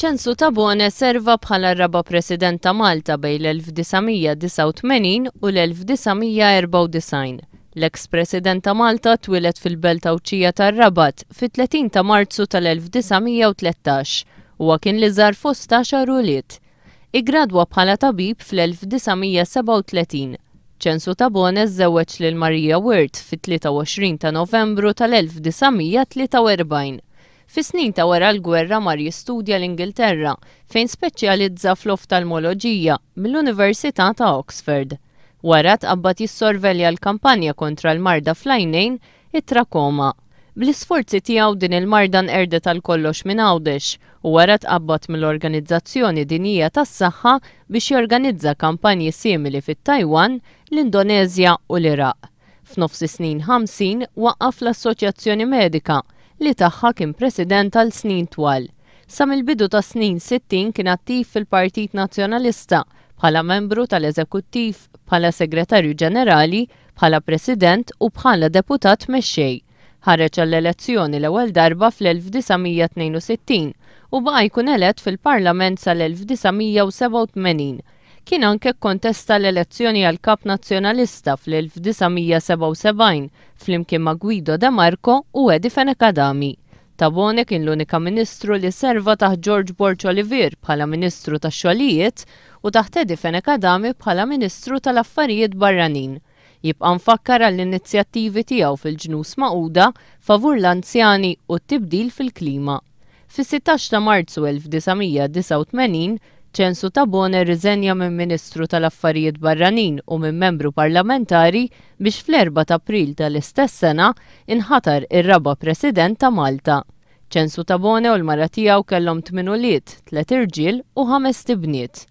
ċensu ta' Bone serva bħala raba President ta' Malta bejn l-1989 u l-1994. L-eks-President ta' Malta twilet fil-belt Awċija tar-Rabat fit-30 ta' Marzu tal-1913 huwa kien li żar fost 10 ulied. Igradwa bħala tabib fl-1937. ċensu ta' Bone żżewweġ lil Marija Wirt fit-23 ta' Novembru tal-1943. Fis-snin ta' wara l-gwerra mar jistudja l-Ingilterra fejn speċjalizza fl-oftalmoloġija mill-Università ta' Oxford. Wara tqabbad jissorvelja l-kampanja kontra l-marda fl-għajnejn it-trakoma. Bl-isforzi tiegħu din il-marda nqerdet għal kollox minn Għawdex u wara tqabbad mill-Organizzazzjoni Dinjija tas-Saħħa biex jorganizza kampanji simili fit-Taiwan, l-Indonezja u l-Iraq. F'nofs is-snin 50 waqqaf l-Assoċjazzjoni Medika li tagħha kien president għal snin twal. Sa mill-bidu ta' snin 60 kien attiv fil-Partit Nazzjonalista bħala membru tal-Eżekuttiv, bħala Segretarju Ġenerali, bħala President u bħala Deputat mexxej. Ħareġ għall-elezzjoni l-ewwel darba fl-1962 u baqa' jkun elett fil-Parlament sal-1987. Kien anke kontesta l-elezzjoni għal kap nazzjonalista fl-1977 flimkien ma' Guido De Marco u Edi Fenekadami. Ta' Bone kien l-unika ministru li serva taħt George Borch Olivier bħala Ministru tax-Xogħlijiet u taħt Edi Fenekadami bħala Ministru tal-Affarijiet Barranin. Jibqa' nfakkar għall-inizjattivi tiegħu fil-Ġnus Magħquda favur l-anzjani u t-tibdil fil-klima. Fis-16 ta' Marzu 1989 ċensu ta' Bone riżenja minn Ministru tal-Affarijiet Barranin u minn membru parlamentari biex fl-4 ta' April tal-istess sena inħatar ir-raba President ta' Malta. ċensu ta' Bone u l-mara tiegħu kellhom 8 ulied, 3 irġiel u 5 tibniet.